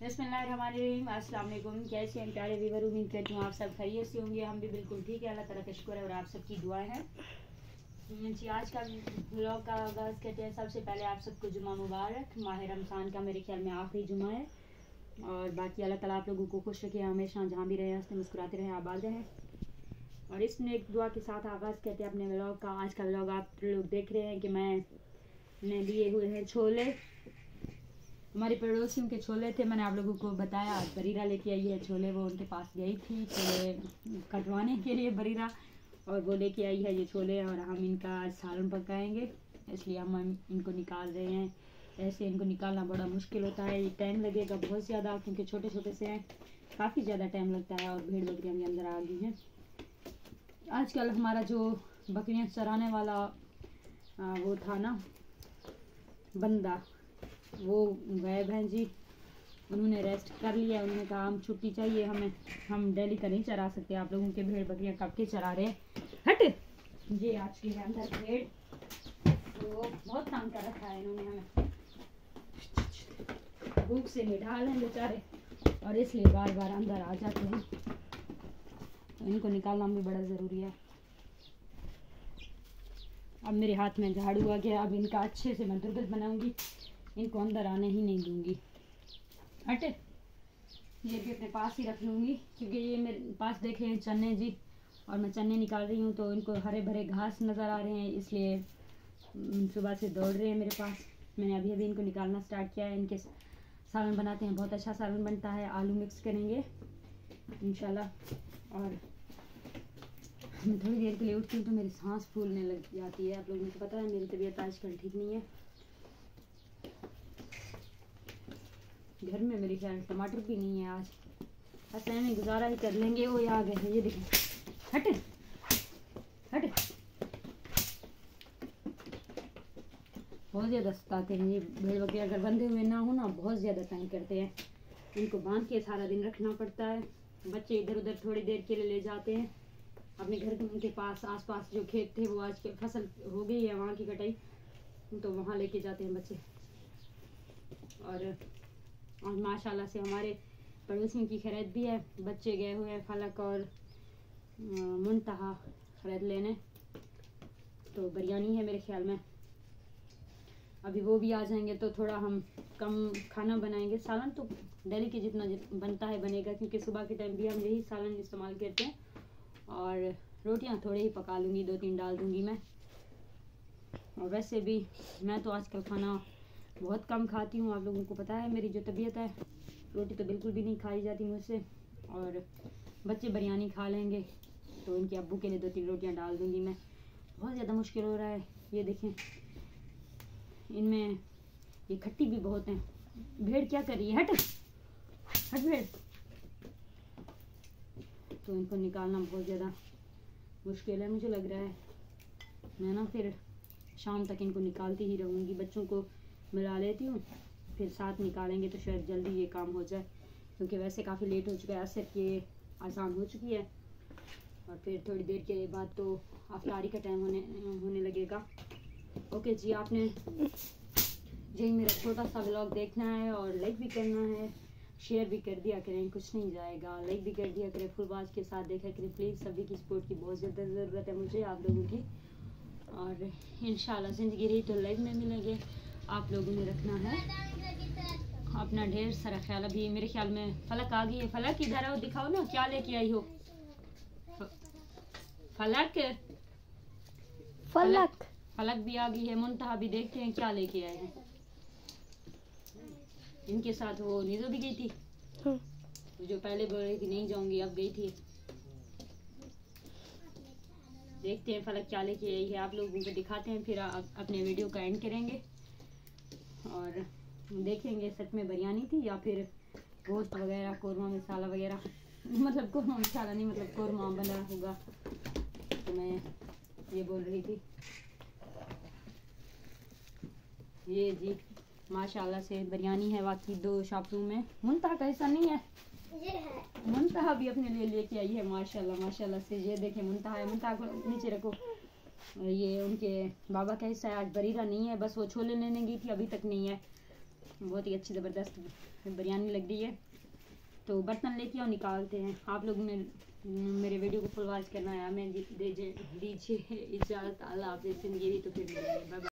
बिस्मिल्लाहिर्रहमानिर्रहीम। अस्सलाम वालेकुम। कैसे हैं प्यारे व्यूअर, उम्मीद करती हूँ आप सब खैरियत से होंगे। हम भी बिल्कुल ठीक है, अल्लाह ताला का शुक्र है और आप सबकी दुआएं हैं जी। आज का व्लॉग का आगाज़ करते हैं। सबसे पहले आप सबको जुमा मुबारक। माह रमज़ान का मेरे ख्याल में आखिरी जुमा है और बाकी अल्लाह ताला आप लोगों को खुश रखे, हमेशा जहाँ भी रहें हंसते मुस्कुराते रहें, आबाद रहें। और इसमें एक दुआ के साथ आगाज़ करते हैं अपने व्लॉग का। आज का व्लॉग आप लोग देख रहे हैं कि मैंने लिए हुए हैं छोले, हमारे पड़ोसियों के छोले थे। मैंने आप लोगों को बताया आज बरीरा लेके आई है छोले, वो उनके पास गई थी छोले कटवाने के लिए बरीरा, और वो लेके आई है ये छोले और हम इनका सालन पकाएंगे, इसलिए हम इनको निकाल रहे हैं। ऐसे इनको निकालना बड़ा मुश्किल होता है, ये टाइम लगेगा बहुत ज़्यादा क्योंकि छोटे छोटे से हैं, काफ़ी ज़्यादा टाइम लगता है। और भेड़ बकरियाँ भी अंदर आ गई हैं। आजकल हमारा जो बकरियाँ चराने वाला वो था ना बंदा, वो गायब हैं जी, उन्होंने रेस्ट कर लिया। उन्होंने कहा हम छुट्टी चाहिए हमें, हम डेली का नहीं चरा सकते, आप लोगों के भेड़ बकरियाँ कब के चरा रहे हैं। हट ये आज के अंदर भेड़ तो बहुत तंग कर रखा है इन्होंने हमें, भूख से निढाल हैं बेचारे और इसलिए बार बार अंदर आ जाते हैं, तो इनको निकालना भी बड़ा ज़रूरी है। अब मेरे हाथ में झाड़ू आ गया, अब इनका अच्छे से मैं दुर्गत बनाऊंगी, इनको अंदर आने ही नहीं दूंगी। हट ये भी अपने पास ही रख लूँगी क्योंकि ये मेरे पास देख रहे हैं चने जी, और मैं चने निकाल रही हूँ तो इनको हरे भरे घास नज़र आ रहे हैं, इसलिए सुबह से दौड़ रहे हैं मेरे पास। मैंने अभी अभी इनको निकालना स्टार्ट किया है। इनके सालन बनाते हैं, बहुत अच्छा सालन बनता है, आलू मिक्स करेंगे इंशाल्लाह। और मैं थोड़ी देर के लिए उठती हूँ तो मेरी सांस फूलने लग जाती है। आप लोगों को पता है मेरी तबीयत आजकल ठीक नहीं है। घर में मेरे ख्याल टमाटर भी नहीं है आज, ऐसे में गुजारा ही कर लेंगे। वो आ गए हैं, ये देखें। हट हट बहुत ज़्यादा सताते हैं ये भेड़ बकरियाँ, अगर बंधे हुए ना हो ना बहुत ज़्यादा तंग करते हैं। इनको बांध के सारा दिन रखना पड़ता है। बच्चे इधर उधर थोड़ी देर के लिए ले जाते हैं अपने घर के पास, आसपास जो खेत थे वो आज के फसल हो गई है वहाँ की कटाई, तो वहाँ लेके जाते हैं बच्चे। और माशाल्लाह से हमारे पड़ोसियों की खरीद भी है, बच्चे गए हुए हैं फलक और मुंतहा खरीद लेने, तो बिरयानी है मेरे ख्याल में। अभी वो भी आ जाएंगे तो थोड़ा हम कम खाना बनाएंगे। सालन तो डेली के जितना बनता है बनेगा क्योंकि सुबह के टाइम भी हम यही सालन इस्तेमाल करते हैं, और रोटियां थोड़े ही पका लूँगी, 2-3 डाल दूँगी मैं। और वैसे भी मैं तो आजकल खाना बहुत कम खाती हूँ, आप लोगों को पता है मेरी जो तबीयत है, रोटी तो बिल्कुल भी नहीं खाई जाती मुझसे। और बच्चे बिरयानी खा लेंगे तो इनके अब्बू के लिए 2-3 रोटियां डाल दूँगी मैं। बहुत ज़्यादा मुश्किल हो रहा है, ये देखें इनमें ये खट्टी भी बहुत हैं। भेड़ क्या कर रही है, हट हट भेड़, तो इनको निकालना बहुत ज़्यादा मुश्किल है मुझे लग रहा है। मैं ना फिर शाम तक इनको निकालती ही रहूँगी, बच्चों को मिला लेती हूँ, फिर साथ निकालेंगे तो शायद जल्दी ये काम हो जाए क्योंकि वैसे काफ़ी लेट हो चुका है, असर के आसान हो चुकी है और फिर थोड़ी देर के बाद तो अफ्तारी का टाइम होने लगेगा। ओके जी, आपने यही मेरा छोटा सा व्लॉग देखना है और लाइक भी करना है, शेयर भी कर दिया करें, कुछ नहीं जाएगा, लाइक भी कर दिया करें, फुल वाच के साथ देखा करें प्लीज़। सभी की सपोर्ट की बहुत ज़्यादा ज़रूरत है मुझे, आप लोगों की, और इंशाल्लाह ज़िंदगी रही तो लाइक में मिलेंगे। आप लोगों ने रखना है अपना ढेर सारा ख्याल। अभी मेरे ख्याल में फलक आ गई है। फलक इधर आओ, दिखाओ ना क्या लेके आई हो। फलक फलक फलक भी आ गई है, मुंतहा भी, देखते हैं क्या लेके आए हैं। इनके साथ वो नीजो भी गई थी, जो पहले बोल रही थी नहीं जाऊंगी, अब गई थी। देखते हैं फलक क्या लेके आई है, आप लोगों को दिखाते हैं, फिर अपने वीडियो का एंड करेंगे और देखेंगे सच में बिरयानी थी या फिर गोश्त वगैरह, कौरमा मसाला वगैरह, मतलब कौरमा मसाला नहीं, मतलब कौरमा बना होगा, तो मैं ये बोल रही थी। ये जी माशाल्लाह से बिरयानी है वाकई, 2 शापरू में। मुंतहा का हिस्सा नहीं है, ये है। मुंतहा भी अपने लिए लेके आई है माशाल्लाह माशाल्लाह से। ये देखें मुंतहा है, मुंतहा को नीचे रखो। ये उनके बाबा का हिस्सा है, आज बरीरा नहीं है, बस वो छोले लेने गई थी, अभी तक नहीं है। बहुत ही अच्छी ज़बरदस्त बिरयानी लग रही है। तो बर्तन लेके और निकालते हैं। आप लोगों ने मेरे वीडियो को फुल वॉच करना है, हमें दीजिए इजाज़त। अल्लाह हाफ़िज़। ज़िंदगी तो फिर मिलेंगे। Bye bye.